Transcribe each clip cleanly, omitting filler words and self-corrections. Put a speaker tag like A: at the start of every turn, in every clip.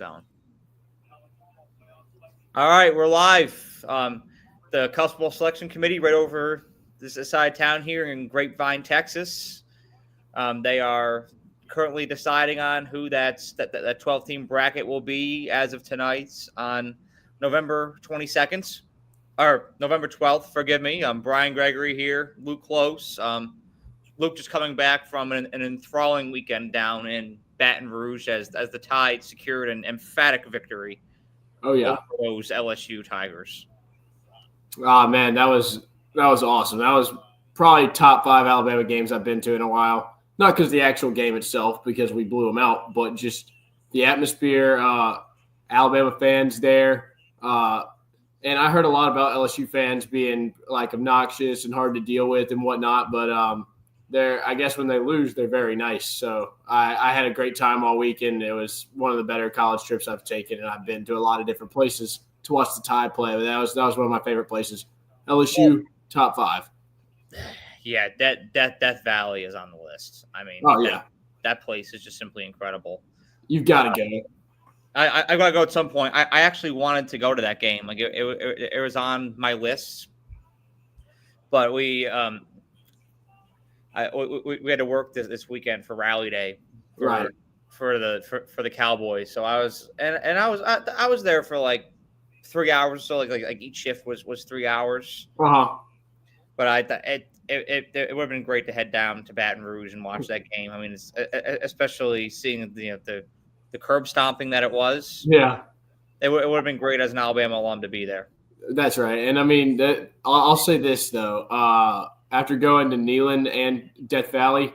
A: going. All right, we're live. The College Football Selection Committee right over this side of town here in Grapevine, Texas. They are currently deciding on who that 12-team bracket will be as of tonight on November 22nd. Or November 12th, forgive me. Brian Gregoire here, Luke Close. Luke just coming back from an enthralling weekend down in Baton Rouge as the Tide secured an emphatic victory over those LSU Tigers.
B: Oh man, that was awesome. That was probably top 5 Alabama games I've been to in a while. Not because the actual game itself, because we blew them out, but just the atmosphere. Alabama fans there, and I heard a lot about LSU fans being like obnoxious and hard to deal with and whatnot. But I guess when they lose, they're very nice. So I had a great time all weekend. It was one of the better college trips I've taken, and I've been to a lot of different places to watch the Tide play. But that was one of my favorite places. LSU, top 5.
A: Yeah, Death Valley is on the list. I mean, that place is just simply incredible.
B: You've got to go.
A: I got to go at some point. I actually wanted to go to that game. Like it was on my list, but we had to work this weekend for Rally Day for the Cowboys. So I was there for like 3 hours. So like each shift was 3 hours. But I thought it would have been great to head down to Baton Rouge and watch that game. I mean, it's, especially seeing the curb stomping that it was.
B: Yeah,
A: it would have been great as an Alabama alum to be there.
B: That's right. And I mean, I'll say this though. After going to Neyland and Death Valley,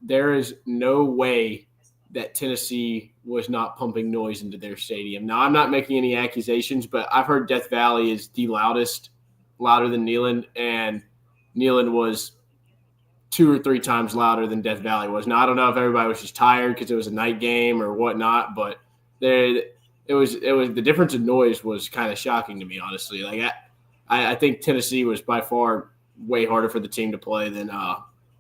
B: there is no way that Tennessee was not pumping noise into their stadium. Now, I'm not making any accusations, but I've heard Death Valley is the loudest, louder than Neyland, and Neyland was 2 or 3 times louder than Death Valley was. Now, I don't know if everybody was just tired because it was a night game or whatnot, but it was the difference in noise was kind of shocking to me, honestly. Like I think Tennessee was by far way harder for the team to play than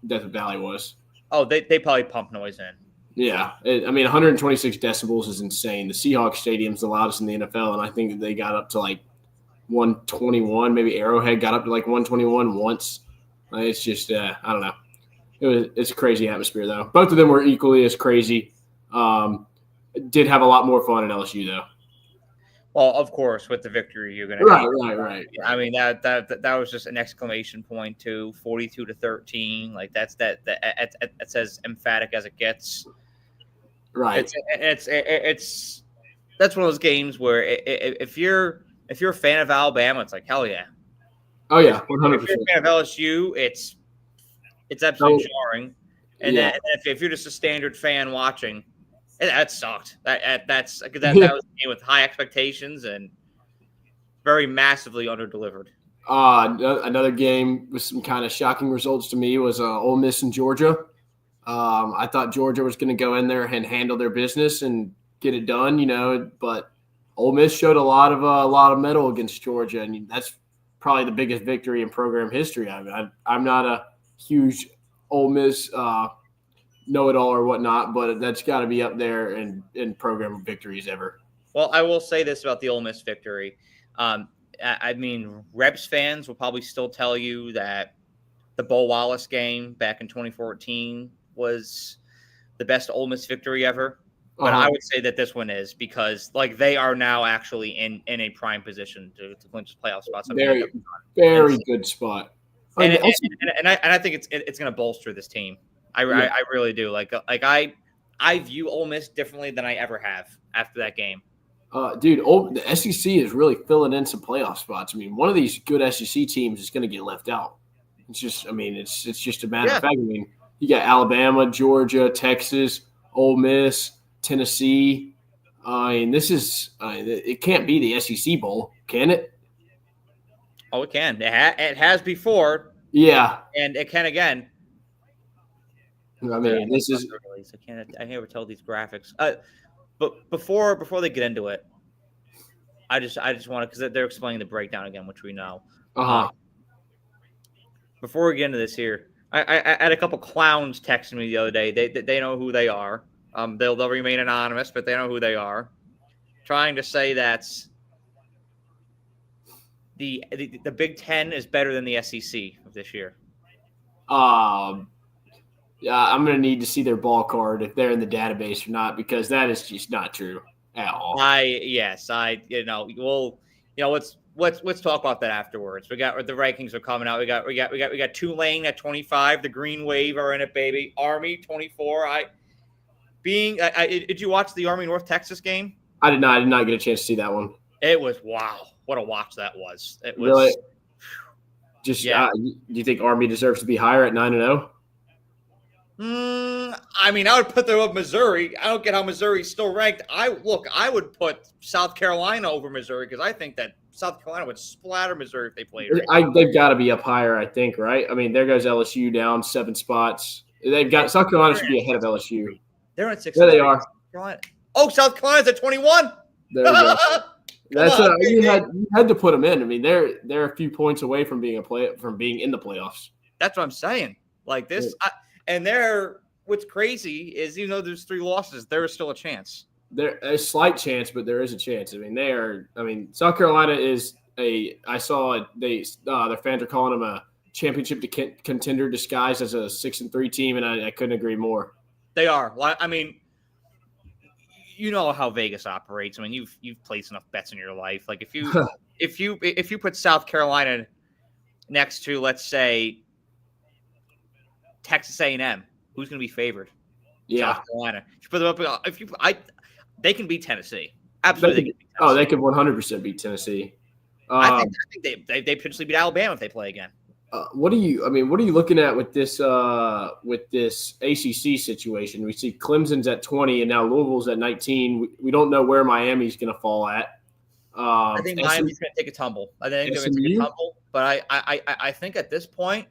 B: Death Valley was.
A: Oh, they probably pump noise in.
B: Yeah. 126 decibels is insane. The Seahawks Stadium's the loudest in the NFL, and I think they got up to like 121. Maybe Arrowhead got up to like 121 once. It's just, I don't know. It's a crazy atmosphere, though. Both of them were equally as crazy. Did have a lot more fun in LSU, though.
A: Well, of course, with the victory, you're going to
B: right.
A: I mean, that was just an exclamation point too. 42-13, like that says emphatic as it gets.
B: Right.
A: It's that's one of those games where if you're a fan of Alabama, it's like hell yeah.
B: Oh yeah,
A: 100%. If you're a fan of LSU, it's absolutely jarring. And then if you're just a standard fan watching. That sucked. That was a game with high expectations and very massively underdelivered.
B: Another game with some kind of shocking results to me was Ole Miss and Georgia. I thought Georgia was going to go in there and handle their business and get it done, but Ole Miss showed a lot of mettle against Georgia, and that's probably the biggest victory in program history. I mean, I'm not a huge Ole Miss know-it-all or whatnot, but that's got to be up there in program victories ever.
A: Well, I will say this about the Ole Miss victory. I mean, Rebs fans will probably still tell you that the Bo Wallace game back in 2014 was the best Ole Miss victory ever. But I would say that this one is because, like, they are now actually in a prime position to clinch playoff spots.
B: Very good spot.
A: And I think it's going to bolster this team. I really do. I view Ole Miss differently than I ever have after that game.
B: The SEC is really filling in some playoff spots. I mean, one of these good SEC teams is going to get left out. It's just, it's just a matter of fact. I mean, you got Alabama, Georgia, Texas, Ole Miss, Tennessee. It can't be the SEC Bowl, can it?
A: Oh, it can. It has before.
B: Yeah.
A: And it can again.
B: I mean, this is.
A: I can't ever tell these graphics. But before they get into it, I just want to, because they're explaining the breakdown again, which we know. Before we get into this here, I had a couple clowns texting me the other day. They know who they are. They'll remain anonymous, but they know who they are. Trying to say that the Big Ten is better than the SEC this year.
B: Yeah, I'm going to need to see their ball card if they're in the database or not, because that is just not true at all.
A: Let's talk about that afterwards. We got the rankings are coming out. We got Tulane at 25. The Green Wave are in it, baby. Army 24. Did you watch the Army North Texas game?
B: I did not get a chance to see that one.
A: It was wow. What a watch that was. It was
B: really. Just do you think Army deserves to be higher at 9-0?
A: I mean, I would put them up Missouri. I don't get how Missouri's still ranked. I would put South Carolina over Missouri because I think that South Carolina would splatter Missouri if they played.
B: They've got to be up higher, I think, right? I mean, there goes LSU down 7 spots. South Carolina should be ahead of LSU.
A: They're at 6.
B: There they are.
A: Oh, South Carolina's at 21.
B: There we go. You had to put them in. I mean, they're a few points away from being in the playoffs.
A: That's what I'm saying. Like this.
B: Yeah.
A: And what's crazy is, even though there's 3 losses, there is still a chance.
B: There's a slight chance, but there is a chance. I mean, South Carolina is I saw their fans are calling them a championship contender disguised as a 6-3 team, and I couldn't agree more.
A: They are. I mean, you know how Vegas operates. I mean, you've placed enough bets in your life. Like if you put South Carolina next to, let's say, Texas A&M, who's going to be favored?
B: Yeah,
A: South Carolina. If you put them up, they can beat Tennessee. Absolutely.
B: They could 100% beat Tennessee.
A: I think they potentially beat Alabama if they play again.
B: What are you looking at with this ACC situation? We see Clemson's at 20 and now Louisville's at 19. We don't know where Miami's going to fall at.
A: I think Miami's going to take a tumble. I think they're going to take a tumble. But I think at this point,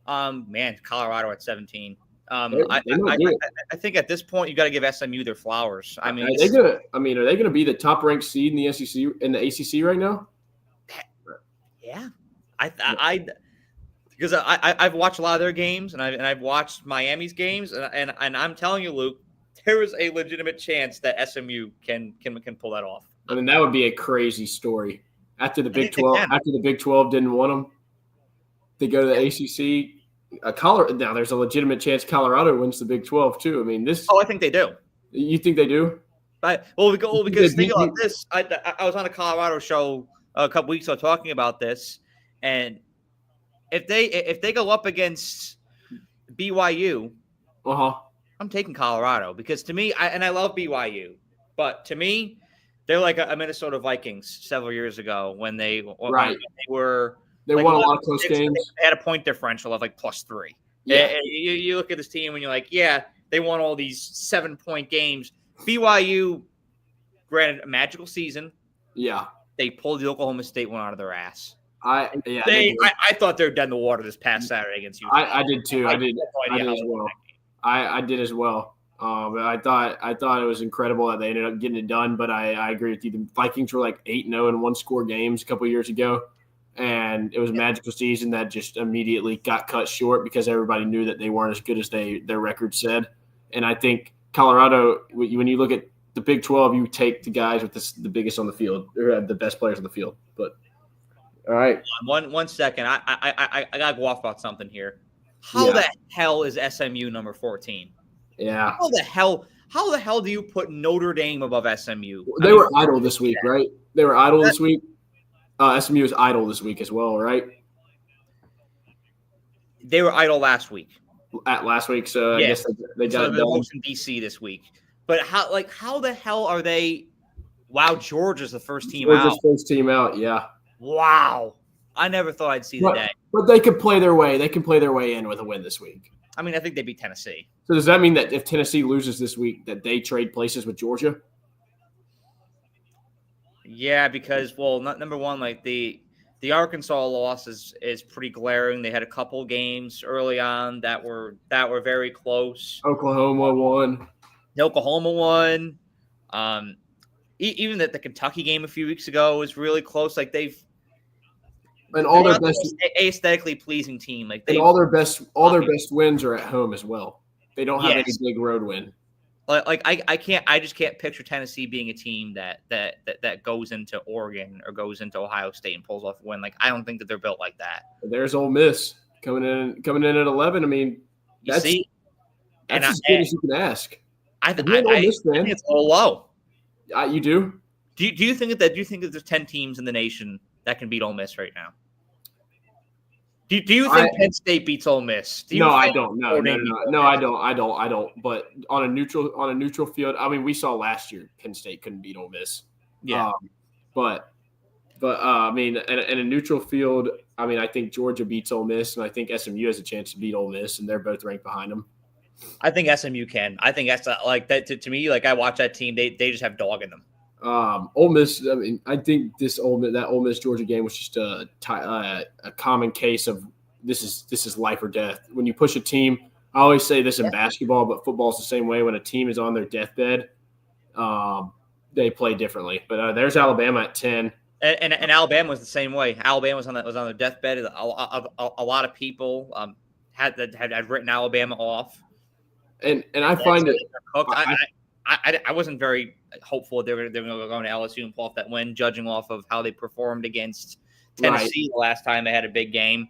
A: Colorado at 17. I think at this point you got to give SMU their flowers. I mean, are they gonna be the top ranked seed in the SEC in the ACC right now? Yeah, because I've watched a lot of their games and I've watched Miami's games and I'm telling you, Luke, there is a legitimate chance that SMU can pull that off.
B: I mean, that would be a crazy story after the Big 12. After the Big 12 didn't want them, they go to the ACC. Now there's a legitimate chance Colorado wins the Big 12 too. I mean, this.
A: Oh, I think they do.
B: You think they do?
A: Because think about this. I was on a Colorado show a couple weeks ago talking about this, and if they go up against BYU, I'm taking Colorado because to me, I love BYU, but to me, they're like a Minnesota Vikings several years ago when they were.
B: They won a lot of close games.
A: They had a point differential of like +3.
B: Yeah.
A: You look at this team and you're like, yeah, they won all these 7-point games. BYU, granted, a magical season.
B: Yeah.
A: They pulled the Oklahoma State one out of their ass.
B: I
A: thought they were dead in the water this past Saturday against Utah.
B: I did too. I did as well. I did as well. But I thought it was incredible that they ended up getting it done. But I agree with you. The Vikings were like 8-0 in 1-score games a couple of years ago. And it was a magical season that just immediately got cut short because everybody knew that they weren't as good as their record said. And I think Colorado, when you look at the Big 12, you take the guys with the biggest on the field or have the best players on the field. But all right,
A: one second, I gotta go off about something here. How the hell is SMU number 14?
B: Yeah.
A: How the hell do you put Notre Dame above SMU?
B: They were idle this week, right? They were idle this week. SMU is idle this week as well, right?
A: They were idle last week.
B: Last week, so I guess they got it done.
A: In DC this week. But how the hell are they? Wow, Georgia's the first team out.
B: Georgia's first team out, yeah.
A: Wow, I never thought I'd see the day.
B: But they could play their way. They can play their way in with a win this week.
A: I mean, I think they beat Tennessee.
B: So does that mean that if Tennessee loses this week, that they trade places with Georgia?
A: Yeah, because number one, like the Arkansas loss is pretty glaring. They had a couple games early on that were very close.
B: Oklahoma won.
A: Even the Kentucky game a few weeks ago was really close. Like they're
B: their best
A: aesthetically pleasing team. Like
B: all their best wins are at home as well. They don't have any big road win.
A: I just can't picture Tennessee being a team that goes into Oregon or goes into Ohio State and pulls off a win. Like, I don't think that they're built like that.
B: There's Ole Miss coming in at 11. I mean,
A: You
B: that's
A: see,
B: as good as you can ask.
A: I
B: If you're an Ole Miss fan,
A: think it's a little low.
B: You do?
A: Do you think that there's 10 teams in the nation that can beat Ole Miss right now? Do you think Penn State beats Ole Miss?
B: I don't. No, I don't. But on a neutral field, I mean, we saw last year Penn State couldn't beat Ole Miss.
A: Yeah.
B: But I mean, in a neutral field, I mean, I think Georgia beats Ole Miss, and I think SMU has a chance to beat Ole Miss, and they're both ranked behind them.
A: I think SMU can. I think that's like that to me. Like, I watch that team; they just have dog in them.
B: Ole Miss. I mean, I think that Ole Miss Georgia game was just a common case of this is life or death. When you push a team, I always say this in basketball, but football is the same way. When a team is on their deathbed, they play differently. But there's Alabama at 10.
A: And Alabama was the same way. Alabama was on their deathbed. A lot of people had written Alabama off.
B: And I find it.
A: I wasn't very hopeful they were going to go to LSU and pull off that win, judging off of how they performed against Tennessee the last time they had a big game.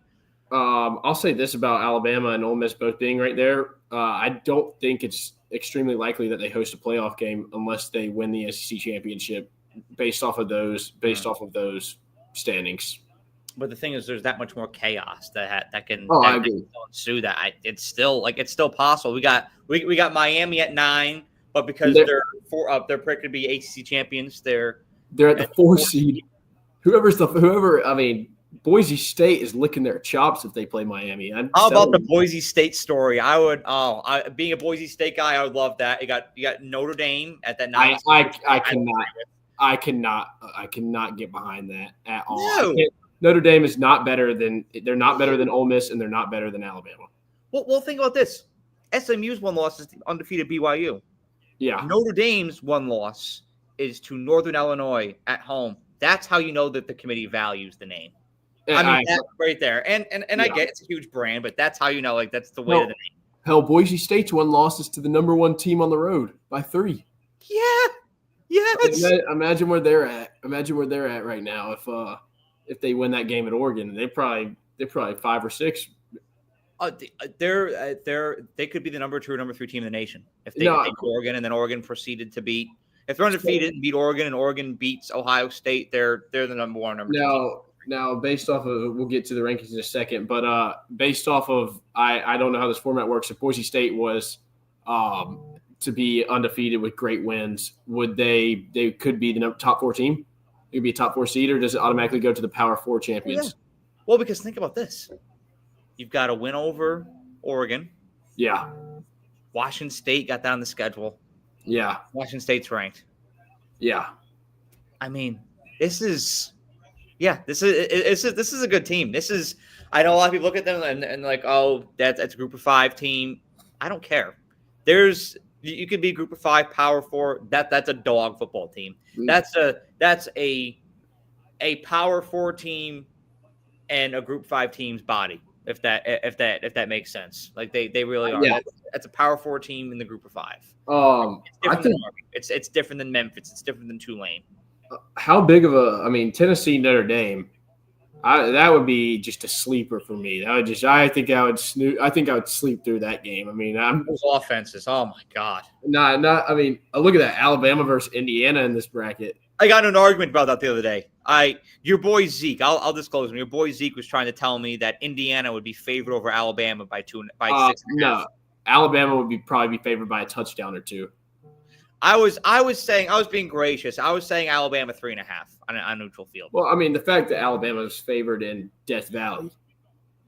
B: I'll say this about Alabama and Ole Miss both being right there. I don't think it's extremely likely that they host a playoff game unless they win the SEC championship based off of those standings.
A: But the thing is, there's that much more chaos that can
B: I agree.
A: ensue. It's still possible. We got Miami at 9, but because they're picked to be ACC champions, they're
B: at the 4 seed. I mean, Boise State is licking their chops if they play Miami.
A: How about the Boise State story? Being a Boise State guy, I would love that. You got Notre Dame at that 9.
B: I cannot get behind that at all.
A: No.
B: Notre Dame is not better than Ole Miss, and they're not better than Alabama.
A: Well, think about this. SMU's one loss is undefeated BYU.
B: Yeah.
A: Notre Dame's one loss is to Northern Illinois at home. That's how you know that the committee values the name. That's right there. And I get it's a huge brand, but that's how you know, like, that's the way of the name.
B: Hell, Boise State's one loss is to the number 1 team on the road by 3.
A: Yeah. Yes.
B: Imagine where they're at. Imagine where they're at right now. If they win that game at Oregon, they're probably 5 or 6.
A: They could be the number 2 or number 3 team in the nation if they beat Oregon, and then Oregon proceeded to beat. If they're undefeated and beat Oregon, and Oregon beats Ohio State, they're the number 1, number 2 team.
B: Now, based off of, we'll get to the rankings in a second, but based off of, I don't know how this format works. If Boise State was to be undefeated with great wins, would they could be the top 4 team? It could be a top 4 seed, or does it automatically go to the Power 4 champions?
A: Yeah. Well, because think about this. You've got a win over Oregon.
B: Yeah.
A: Washington State got down the schedule.
B: Yeah.
A: Washington State's ranked.
B: Yeah.
A: I mean, this is a good team. I know a lot of people look at them and like, oh, that's a group of 5 team. I don't care. You could be a group of 5, Power 4. That's a dog football team. Mm-hmm. That's a Power 4 team and a group 5 team's body. If that makes sense. Like they really are.
B: Yeah.
A: That's a Power 4 team in the group of 5. It's different than Memphis. It's different than Tulane.
B: How big of Tennessee, Notre Dame, that would be just a sleeper for me. I think I would sleep through that game. I mean,
A: those offenses. Oh my God.
B: Look at that, Alabama versus Indiana in this bracket.
A: I got in an argument about that the other day. Your boy Zeke, I'll disclose him. Your boy Zeke was trying to tell me that Indiana would be favored over Alabama by 6.5.
B: No, Alabama would probably be favored by a touchdown or 2.
A: I was being gracious. I was saying Alabama 3.5 on neutral field.
B: Well, I mean, the fact that Alabama is favored in Death Valley,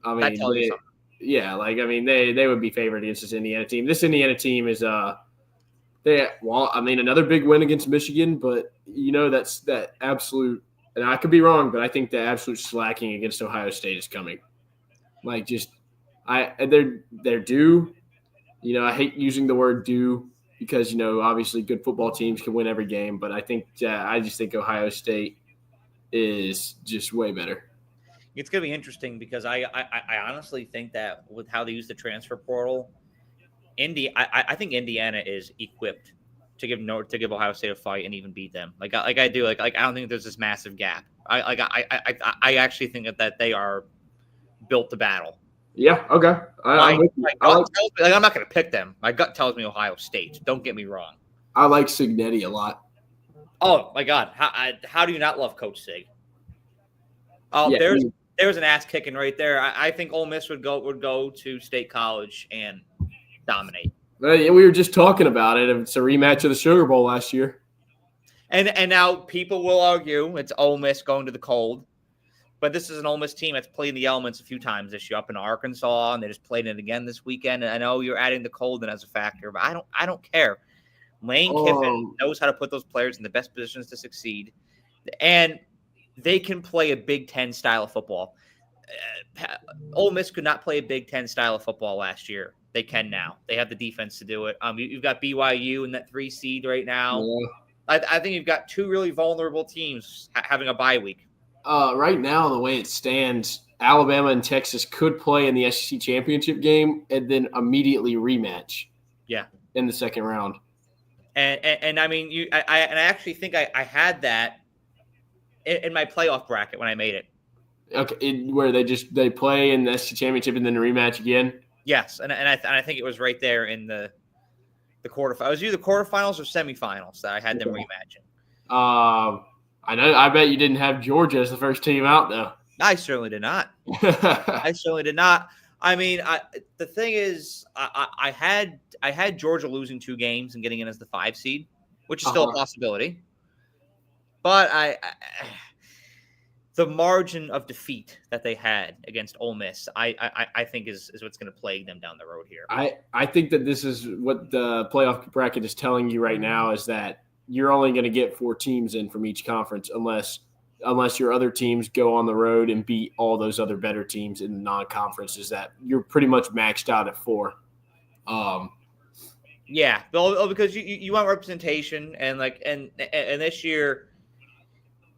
A: that tells you something.
B: Yeah, they would be favored against this Indiana team. This Indiana team is another big win against Michigan, but that's that absolute. And I could be wrong, but I think the absolute slacking against Ohio State is coming. They're due. I hate using the word due because obviously good football teams can win every game, but I just think Ohio State is just way better.
A: It's going to be interesting because I honestly think that with how they use the transfer portal I think Indiana is equipped to give Ohio State a fight and even beat them. I do. I don't think there's this massive gap. I actually think that they are built to battle.
B: Yeah. Okay.
A: My
B: I'm with you.
A: gut tells me, I'm not going to pick them. My gut tells me Ohio State. Don't get me wrong.
B: I like Signetti a lot.
A: Oh my God! How do you not love Coach Sig? Oh,
B: Yeah,
A: there's an ass kicking right there. I think Ole Miss would go to State College and dominate.
B: we were just talking about it. It's a rematch of the Sugar Bowl last year.
A: And now people will argue it's Ole Miss going to the cold, but this is an Ole Miss team that's played the elements a few times this year up in Arkansas, and they just played it again this weekend. And I know you're adding the cold in as a factor, but I don't care. Lane Kiffin knows how to put those players in the best positions to succeed, and they can play a Big Ten style of football. Ole Miss could not play a Big Ten style of football last year. They can now. They have the defense to do it. You've got BYU in that 3 seed right now.
B: Yeah.
A: I think you've got two really vulnerable teams having a bye week.
B: Right now, the way it stands, Alabama and Texas could play in the SEC championship game and then immediately rematch.
A: Yeah,
B: in the second round.
A: And I mean, I actually think I had that in my playoff bracket when I made it.
B: Okay, where they play in the SEC championship and then rematch again.
A: Yes, and I think it was right there in the quarterfinals. It was either quarterfinals or semifinals that I had them rematching.
B: I know. I bet you didn't have Georgia as the first team out, though.
A: I certainly did not. I certainly did not. I mean, the thing is, I had Georgia losing 2 games and getting in as the 5 seed, which is still a possibility. But the margin of defeat that they had against Ole Miss, I think is what's going to plague them down the road here.
B: I think that this is what the playoff bracket is telling you right now is that you're only going to get 4 teams in from each conference unless your other teams go on the road and beat all those other better teams in the non-conferences. That you're pretty much maxed out at 4.
A: Yeah, because you want representation and this year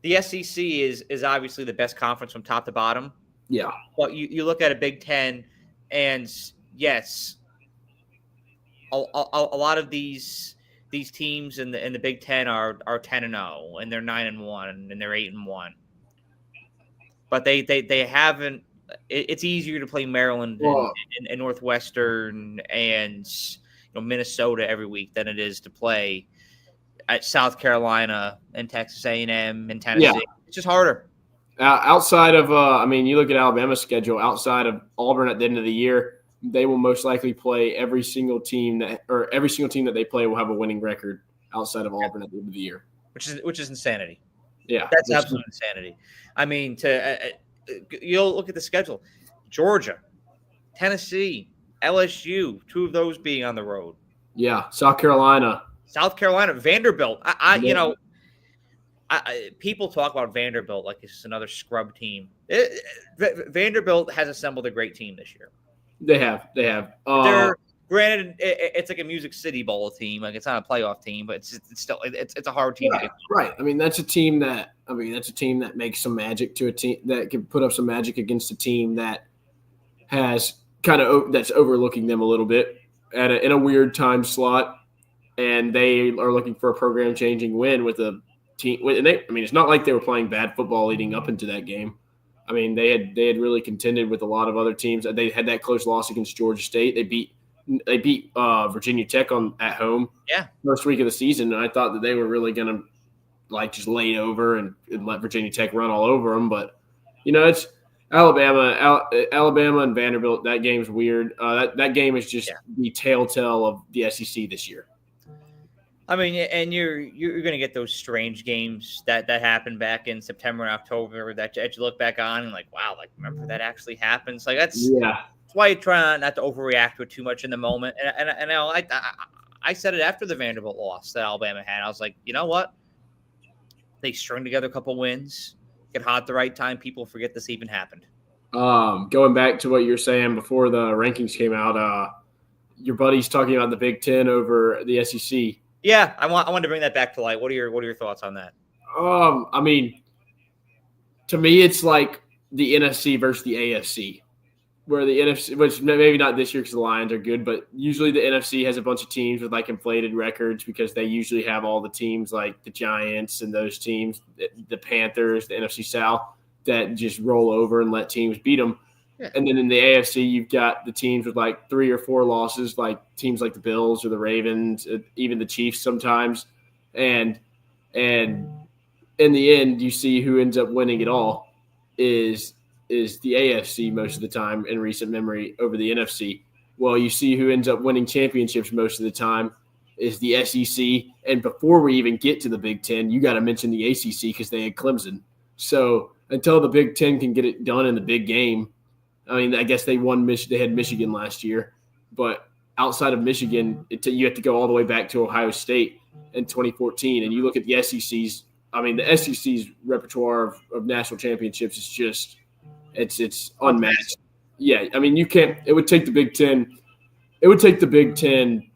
A: the SEC is obviously the best conference from top to bottom.
B: Yeah,
A: but you look at a Big Ten, and yes, a lot of these teams in the Big Ten are 10-0 and they're 9-1 and they're 8-1. But they haven't. It's easier to play Maryland and Northwestern and Minnesota every week than it is to play at South Carolina and Texas A&M and Tennessee. Yeah. It's just harder.
B: Outside of, you look at Alabama's schedule. Outside of Auburn at the end of the year, they will most likely play every single team that they play will have a winning record outside of Auburn at the end of the year,
A: which is insanity.
B: Yeah,
A: that's absolute insanity. I mean, you'll look at the schedule: Georgia, Tennessee, LSU, 2 of those being on the road.
B: Yeah, South Carolina,
A: Vanderbilt. People talk about Vanderbilt like it's another scrub team. Vanderbilt has assembled a great team this year.
B: They have.
A: They're granted, it's like a Music City Bowl team. Like it's not a playoff team, but it's still a hard team.
B: Right, right. I mean, that's a team that makes some magic to a team that can put up some magic against a team that has that's overlooking them a little bit in a weird time slot, and they are looking for a program-changing win with a team. And it's not like they were playing bad football leading up into that game. I mean, they had really contended with a lot of other teams. They had that close loss against Georgia State. They beat Virginia Tech at home.
A: Yeah,
B: first week of the season. And I thought that they were really going to just lay over and let Virginia Tech run all over them. But it's Alabama and Vanderbilt. That game's weird. That game is just the telltale of the SEC this year.
A: I mean, and you're going to get those strange games that happen back in September and October that you look back on and wow, remember that actually happens. That's why you try not to overreact to it too much in the moment. And I said it after the Vanderbilt loss that Alabama had. I was like, you know what? They strung together a couple wins, get hot at the right time. People forget this even happened.
B: Going back to what you were saying before the rankings came out, your buddy's talking about the Big Ten over the SEC.
A: Yeah, I wanted to bring that back to light. What are your thoughts on that?
B: I mean, to me, it's like the NFC versus the AFC. where the NFC, which maybe not this year because the Lions are good, but usually the NFC has a bunch of teams with like inflated records because they usually have all the teams like the Giants and those teams, the Panthers, the NFC South, that just roll over and let teams beat them. Yeah. And then in the AFC, you've got the teams with like 3 or 4 losses, like teams like the Bills or the Ravens, even the Chiefs sometimes. And in the end, you see who ends up winning it all is the AFC most of the time in recent memory over the NFC. Well, you see who ends up winning championships most of the time is the SEC. And before we even get to the Big Ten, you got to mention the ACC because they had Clemson. So until the Big Ten can get it done in the big game, I mean, I guess they won. They had Michigan last year, but outside of Michigan, you have to go all the way back to Ohio State in 2014. And you look at the SEC's. I mean, the SEC's repertoire of national championships is just it's unmatched. Yeah, I mean, you can't. It would take the Big Ten. It would take the Big Ten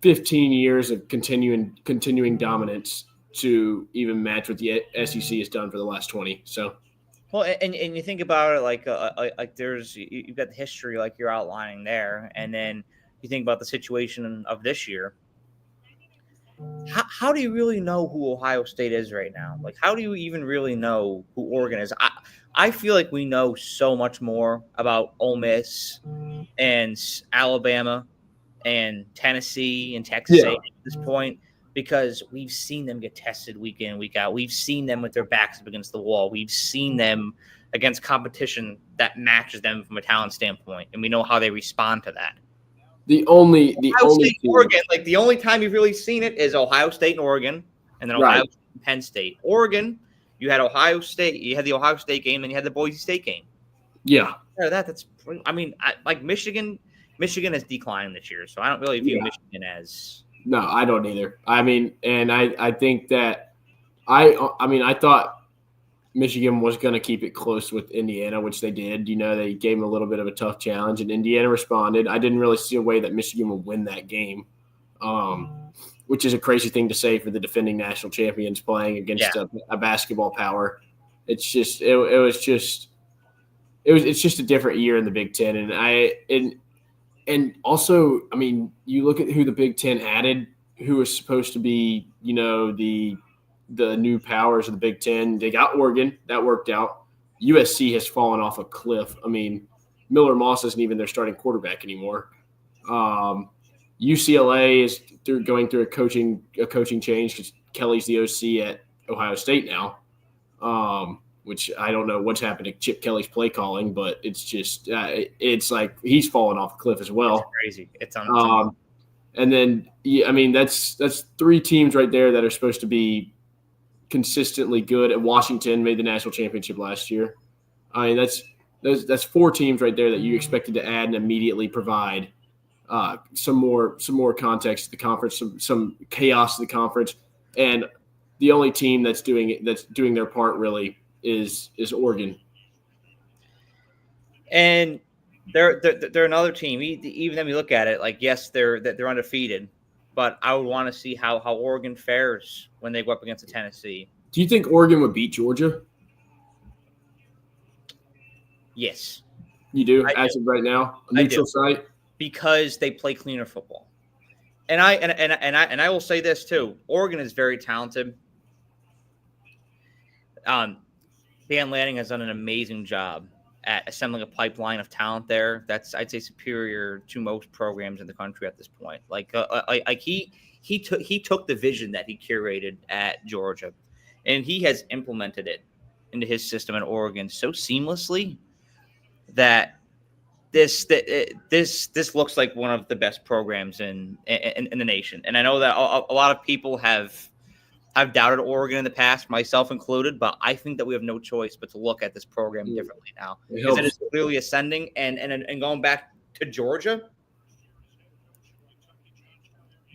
B: 15 years of continuing dominance to even match what the SEC has done for the last 20. So.
A: Well, and you think about it like you've got the history like you're outlining there, and then you think about the situation of this year. How do you really know who Ohio State is right now? Like, how do you even really know who Oregon is? I feel like we know so much more about Ole Miss and Alabama and Tennessee and Texas A&M at this point because we've seen them get tested week in, week out. We've seen them with their backs up against the wall. We've seen them against competition that matches them from a talent standpoint, and we know how they respond to that.
B: The only
A: State, Oregon, like the only time you've really seen it is Ohio State and Oregon, and then Ohio State and Penn State. Oregon, you had Ohio State, you had the Ohio State game, and you had the Boise State game.
B: Yeah,
A: that's. I mean, like Michigan has declined this year, so I don't really view Michigan as.
B: No, I don't either. I mean, and I think that I thought Michigan was going to keep it close with Indiana, which they did. You know, they gave them a little bit of a tough challenge, and Indiana responded. I didn't really see a way that Michigan would win that game, which is a crazy thing to say for the defending national champions playing against a basketball power. It's just it's just a different year in the Big Ten, and also, I mean, you look at who the Big Ten added, who was supposed to be, you know, the new powers of the Big Ten. They got Oregon. That worked out. USC has fallen off a cliff. I mean, Miller Moss isn't even their starting quarterback anymore. UCLA is going through a coaching change because Kelly's the OC at Ohio State now, which I don't know what's happened to Chip Kelly's play calling, but it's just it's like he's fallen off a cliff as well.
A: It's crazy. It's on.
B: And then, I mean, that's 3 teams right there that are supposed to be consistently good. And Washington made the national championship last year. I mean, that's 4 teams right there that you expected to add and immediately provide some more context to the conference, some chaos to the conference. And the only team that's doing their part really is Oregon.
A: And they're another team. Even when we look at it, like, yes, they're undefeated, but I would want to see how Oregon fares when they go up against Tennessee.
B: Do you think Oregon would beat Georgia?
A: Yes.
B: You do, as of right now? A neutral site?
A: Because they play cleaner football. And I will say this too. Oregon is very talented. Dan Lanning has done an amazing job at assembling a pipeline of talent there. That's, I'd say, superior to most programs in the country at this point. He took the vision that he curated at Georgia, and he has implemented it into his system in Oregon so seamlessly that this looks like one of the best programs in the nation. And I know that a lot of people have doubted Oregon in the past, myself included, but I think that we have no choice but to look at this program differently now because it is clearly ascending. And going back to Georgia,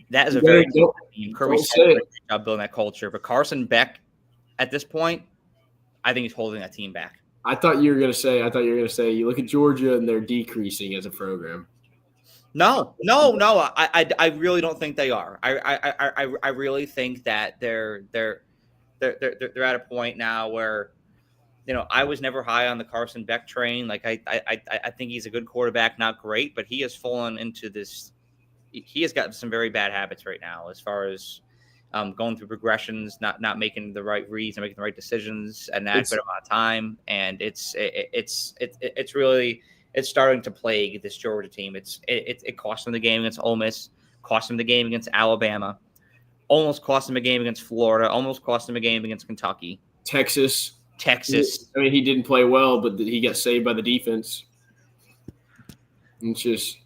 A: that is a very good team. Kirby's done a great job building that culture, but Carson Beck, at this point, I think he's holding that team back.
B: I thought you were going to say you look at Georgia and they're decreasing as a program.
A: No. I really don't think they are. I really think that they're at a point now where I was never high on the Carson Beck train. Like I think he's a good quarterback, not great, but he has fallen into this. He has got some very bad habits right now, as far as going through progressions, not making the right reads, and making the right decisions at an adequate amount of time, and it's really starting to plague this Georgia team. It cost them the game against Ole Miss, cost them the game against Alabama, almost cost them a game against Florida, almost cost them a game against Kentucky,
B: Texas.
A: Texas.
B: I mean, he didn't play well, but he got saved by the defense. He's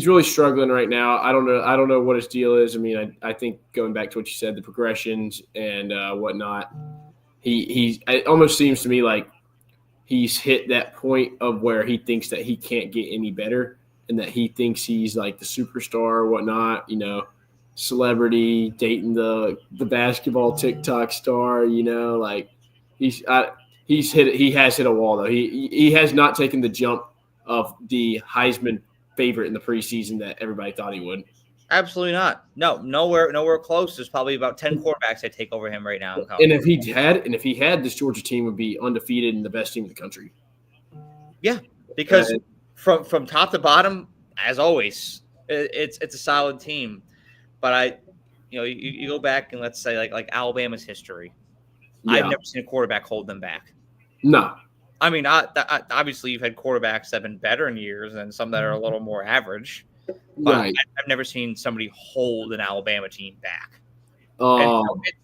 B: really struggling right now. I don't know what his deal is. I mean, I think going back to what you said, the progressions and whatnot, it almost seems to me like he's hit that point of where he thinks that he can't get any better, and that he thinks he's like the superstar or whatnot, celebrity, dating the basketball TikTok star, like he has hit a wall though. He has not taken the jump of the Heisman favorite in the preseason that everybody thought he would.
A: Absolutely not. No, nowhere close. There's probably about 10 quarterbacks that take over him right now.
B: And if he had, this Georgia team would be undefeated and the best team in the country.
A: Yeah, because from top to bottom, as always, it's a solid team. But you go back and let's say like Alabama's history. Yeah. I've never seen a quarterback hold them back.
B: No.
A: I mean, obviously you've had quarterbacks that have been better in years and some that are a little more average. But right. I've never seen somebody hold an Alabama team back.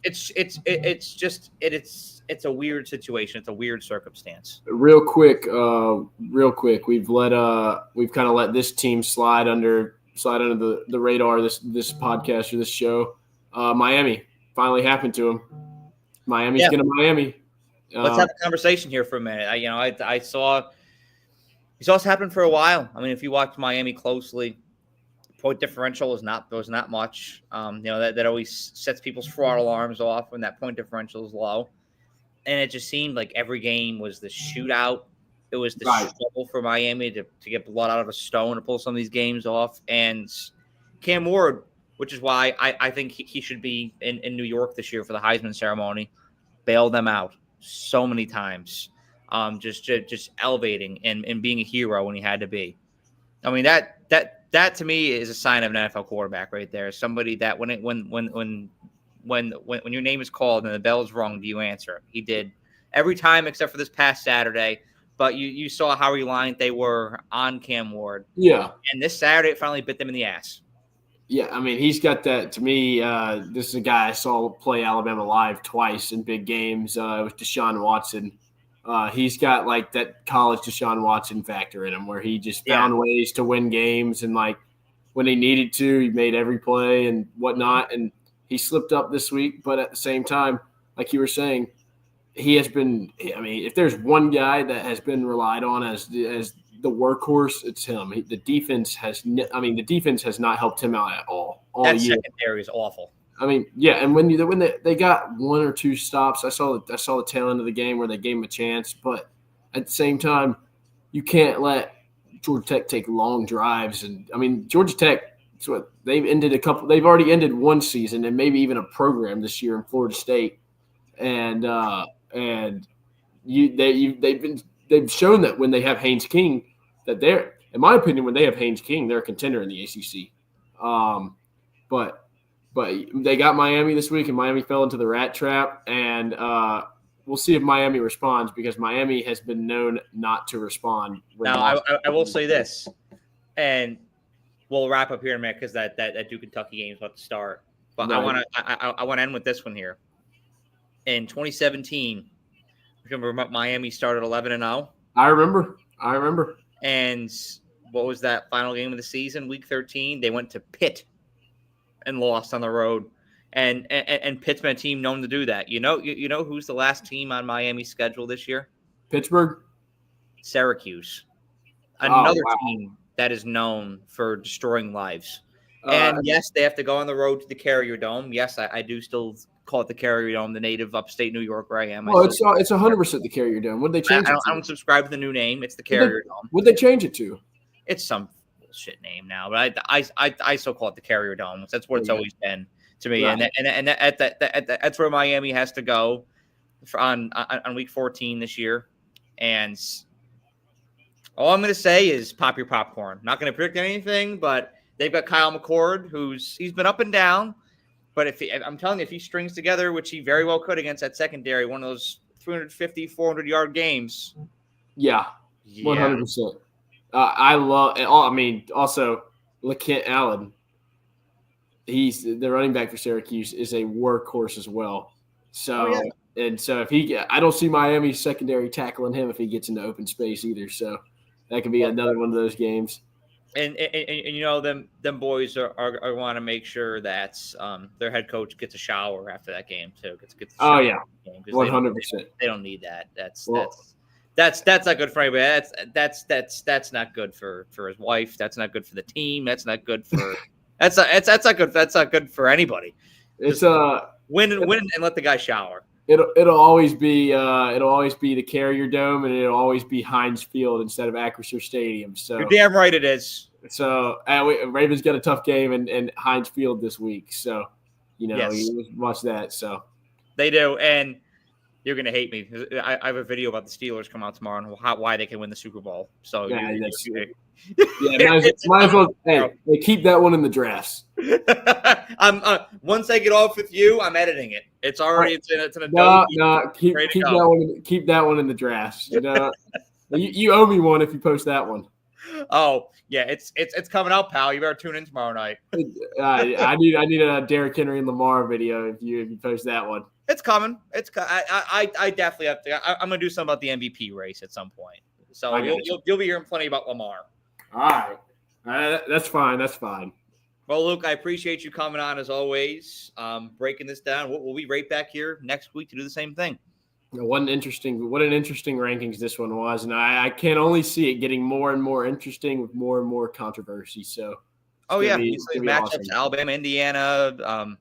A: It's a weird situation. It's a weird circumstance.
B: Real quick, we've kind of let this team slide under the radar. This podcast or this show. Miami finally happened to him. Miami's going to Miami.
A: Let's have a conversation here for a minute. I saw this happen for a while. I mean, if you watch Miami closely, point differential was not much. That always sets people's fraud alarms off when that point differential is low. And it just seemed like every game was the shootout. It was the struggle for Miami to get blood out of a stone to pull some of these games off. And Cam Ward, which is why I think he should be in New York this year for the Heisman ceremony, bailed them out so many times. Just elevating and being a hero when he had to be. I mean, that to me is a sign of an NFL quarterback right there. Somebody that when your name is called and the bell is rung, do you answer? He did every time except for this past Saturday. But you saw how reliant they were on Cam Ward.
B: Yeah.
A: And this Saturday, it finally bit them in the ass.
B: Yeah, I mean, he's got that. To me, this is a guy I saw play Alabama live twice in big games. It was Deshaun Watson. He's got like that college Deshaun Watson factor in him where he just found ways to win games. And like when he needed to, he made every play and whatnot. And he slipped up this week. But at the same time, like you were saying, he has been – I mean, if there's one guy that has been relied on as the workhorse, it's him. The defense has not helped him out at all
A: that
B: year.
A: Secondary is awful.
B: I mean, yeah, and when they got one or two stops, I saw the tail end of the game where they gave him a chance. But at the same time, you can't let Georgia Tech take long drives. And I mean, Georgia Tech – they've already ended one season and maybe even a program this year in Florida State. And they've shown that when they have Haynes King, that they're, in my opinion, when they have Haynes King, they're a contender in the ACC. But they got Miami this week, and Miami fell into the rat trap. And we'll see if Miami responds, because Miami has been known not to respond.
A: Now, I will say this, and we'll wrap up here in a minute because that Duke Kentucky game is about to start. But right. I want to end with this one here. In 2017, remember Miami started 11-0?
B: I remember.
A: And what was that final game of the season, week 13? They went to Pitt and lost on the road. And Pitt's been a team known to do that. You know who's the last team on Miami's schedule this year?
B: Pittsburgh?
A: Syracuse. Another team that is known for destroying lives. And yes, they have to go on the road to the Carrier Dome. Yes, I do still call it the Carrier Dome, the native upstate New York where I am.
B: Well, it's 100% the Carrier Dome. What did they change it to?
A: I don't subscribe to the new name. It's the Carrier Dome.
B: What did they change it to?
A: It's some bullshit name now, but I still call it the Carrier Dome. That's what it's always been to me.
B: Right.
A: And that's where Miami has to go on week 14 this year. And all I'm going to say is pop your popcorn. Not going to predict anything, but they've got Kyle McCord, he's been up and down. But I'm telling you, if he strings together, which he very well could against that secondary, one of those 350, 400-yard games.
B: Yeah, 100%. I love. I mean, also LaKent Allen. He's the running back for Syracuse is a workhorse as well. So so if I don't see Miami's secondary tackling him if he gets into open space either. So that could be another one of those games.
A: And you know them boys are want to make sure that their head coach gets a shower after that game too. Gets a shower
B: 100%.
A: They don't need that. That's not good for anybody. That's not good for his wife. That's not good for the team. That's not good for that's not good for anybody.
B: It's
A: win and let the guy shower.
B: It'll always be the Carrier Dome, and it'll always be Heinz Field instead of Acrisure Stadium. So
A: you're damn right it is.
B: So Ravens got a tough game in Heinz Field this week. So you watch that. So
A: they do, and you're gonna hate me. I have a video about the Steelers come out tomorrow and why they can win the Super Bowl. So
B: might as well. Hey, keep that one in the drafts.
A: Once I get off with you, I'm editing it. It's already it's an adult.
B: No, keep that one in the drafts. You owe me one if you post that one.
A: Oh yeah, it's coming out, pal. You better tune in tomorrow night.
B: I need a Derrick Henry and Lamar video if you post that one.
A: It's coming. I definitely have to. I'm gonna do something about the MVP race at some point. So you'll be hearing plenty about Lamar.
B: All right. That's fine. That's fine.
A: Well, Luke, I appreciate you coming on as always, breaking this down. We'll be right back here next week to do the same thing.
B: What an interesting rankings this one was, and I can only see it getting more and more interesting with more and more controversy. So,
A: these matchups: awesome. Alabama, Indiana,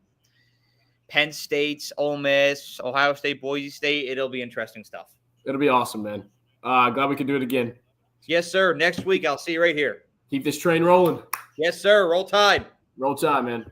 A: Penn State, Ole Miss, Ohio State, Boise State. It'll be interesting stuff.
B: It'll be awesome, man. Glad we can do it again.
A: Yes, sir. Next week, I'll see you right here.
B: Keep this train rolling.
A: Yes, sir. Roll Tide.
B: Roll Tide, man.